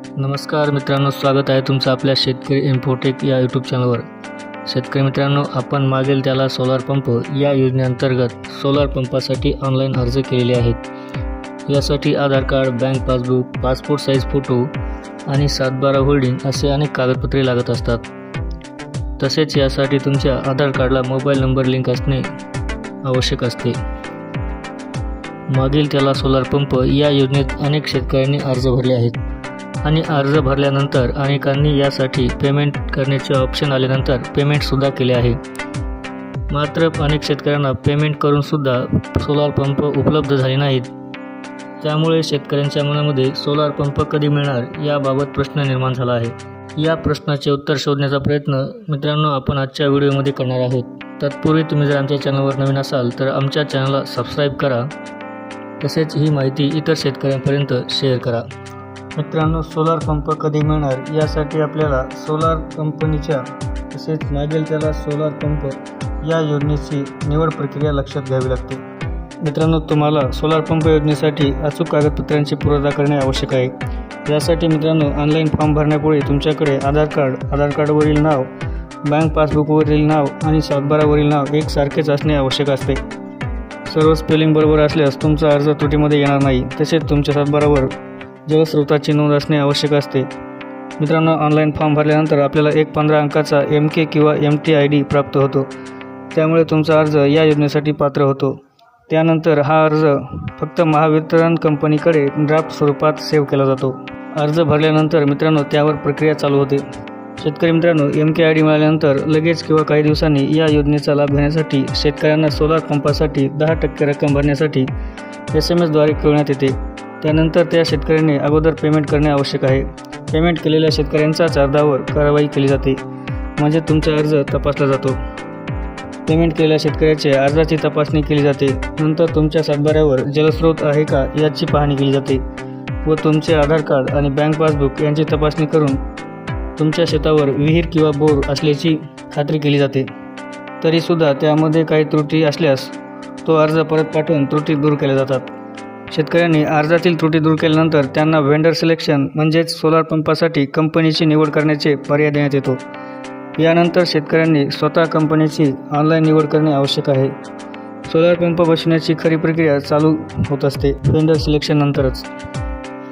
नमस्कार मित्रांनो, स्वागत आहे तुमचं आपल्या शेतकरी इन्फोटेक या यूट्यूब चॅनलवर। शेतकरी मित्रांनो, आपण मागेल त्याला सोलार पंप या योजनेअंतर्गत सोलार पंपासाठी ऑनलाईन अर्ज केलेले आहेत। यासाठी Aadhaar card, bank passbook, passport size photo आणि 7/12 होल्डिंग असे अनेक कागदपत्रे लागत असतात। तसेच यासाठी तुमच्या आधार कार्डला मोबाईल नंबर लिंक असणे आवश्यक असते। मागेल त्याला सोलार पंप या योजनेत अनेक शेतकऱ्यांनी अर्ज भरले आहेत आणि अर्ज भरल्यानंतर अनेकांनी यासाठी पेमेंट करण्याचे ऑप्शन आल्यानंतर पेमेंटसुद्धा केले आहे। मात्र अनेक शेतकऱ्यांना पेमेंट करूनसुद्धा सोलार पंप उपलब्ध झाले नाहीत। त्यामुळे शेतकऱ्यांच्या मनामध्ये सोलार पंप कधी मिळणार याबाबत प्रश्न निर्माण झाला आहे। या प्रश्नाचे उत्तर शोधण्याचा प्रयत्न मित्रांनो आपण आजच्या व्हिडिओमध्ये करणार आहोत। तत्पूर्वी तुम्ही जर आमच्या चॅनलवर नवीन असाल तर आमच्या चॅनलला सबस्क्राईब करा, तसेच ही माहिती इतर शेतकऱ्यांपर्यंत शेअर करा। मित्रांनो, सोलार पंप कधी मिळणार यासाठी आपल्याला सोलार कंपनीच्या तसेच मागेल त्याला सोलार पंप या योजनेची निवड प्रक्रिया लक्षात घ्यावी लागते। मित्रांनो, तुम्हाला सोलार पंप योजनेसाठी अचूक कागदपत्रांची पूर्तता करणे आवश्यक आहे। यासाठी मित्रांनो ऑनलाईन फॉर्म भरण्यापूर्वी तुमच्याकडे आधार कार्डवरील नाव, बँक पासबुकवरील नाव आणि 7/12 वरील नाव एकसारखेच असणे आवश्यक असते। सर्व स्पेलिंग बरोबर असल्यास तुमचा अर्ज त्रुटीमध्ये येणार नाही। तसेच तुमच्या 7/12 वर जलस्रोताची नोंद असणे आवश्यक असते। मित्रांनो, ऑनलाईन फॉर्म भरल्यानंतर आपल्याला एक 15 अंकाचा MK किंवा MT ID प्राप्त होतो। त्यामुळे तुमचा अर्ज या योजनेसाठी पात्र होतो। त्यानंतर हा अर्ज फक्त महावितरण कंपनीकडे ड्राफ्ट स्वरूपात सेव्ह केला जातो। अर्ज भरल्यानंतर मित्रांनो त्यावर प्रक्रिया चालू होते। शेतकरी मित्रांनो, MK ID मिळाल्यानंतर लगेच किंवा काही दिवसांनी या योजनेचा लाभ घेण्यासाठी शेतकऱ्यांना सोलार पंपासाठी 10% रक्कम भरण्यासाठी SMS द्वारे कळवण्यात येते। त्यानंतर त्या शेतकऱ्यांनी अगोदर पेमेंट करणे आवश्यक आहे। पेमेंट केलेल्या शेतकऱ्यांचाच अर्जावर कारवाई केली जाते, म्हणजे तुमचा अर्ज तपासला जातो। पेमेंट केलेल्या शेतकऱ्याच्या अर्जाची तपासणी केली जाते। नंतर तुमच्या 7/12 वर जलस्रोत आहे का याची पाहणी केली जाते व तुमचे आधार कार्ड आणि बँक पासबुक यांची तपासणी करून तुमच्या शेतावर विहीर किंवा बोर असल्याची खात्री केली जाते। तरीसुद्धा त्यामध्ये काही त्रुटी असल्यास तो अर्ज परत पाठवून त्रुटी दूर केल्या जातात। शेतकऱ्यांनी अर्जातील त्रुटी दूर केल्यानंतर त्यांना व्हेंडर सिलेक्शन म्हणजेच सोलार पंपासाठी कंपनीची निवड करण्याचे पर्याय देण्यात येतो। यानंतर शेतकऱ्यांनी स्वतः कंपनीची ऑनलाईन निवड करणे आवश्यक आहे। सोलार पंप बसवण्याची खरी प्रक्रिया चालू होत असते व्हेंडर सिलेक्शन नंतरच।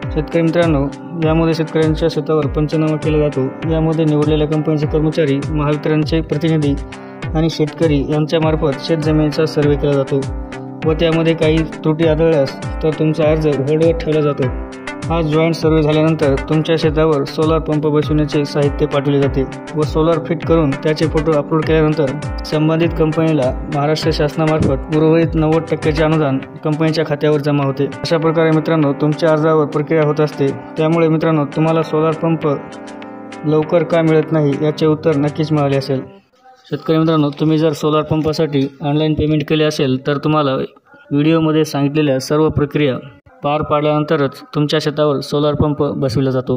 शेतकरी मित्रांनो, यामध्ये शेतकऱ्यांच्या शेतावर पंचनामा केला जातो। यामध्ये निवडलेल्या कंपनीचे कर्मचारी, महावितरणचे प्रतिनिधी आणि शेतकरी यांच्यामार्फत शेतजमिनीचा सर्वे केला जातो व त्यामध्ये काही त्रुटी आढळल्यास तर तुमचा अर्ज होल्डवर ठेवला जातो। हा जॉईंट सर्वे झाल्यानंतर तुमच्या शेतावर सोलार पंप बसवण्याचे साहित्य पाठवले जाते व सोलार फिट करून त्याचे फोटो अपलोड केल्यानंतर संबंधित कंपनीला महाराष्ट्र शासनामार्फत उर्वरित 90% अनुदान कंपनीच्या खात्यावर जमा होते। अशा प्रकारे मित्रांनो तुमच्या अर्जावर प्रक्रिया होत असते। त्यामुळे मित्रांनो तुम्हाला सोलार पंप लवकर का मिळत नाही याचे उत्तर नक्कीच मिळाले असेल। शेतकरी मित्रांनो, तुम्ही जर सोलार पंपासाठी ऑनलाईन पेमेंट केले असेल तर तुम्हाला व्हिडिओमध्ये सांगितलेल्या सर्व प्रक्रिया पार पाडल्यानंतरच तुमच्या शेतावर सोलार पंप बसविला जातो।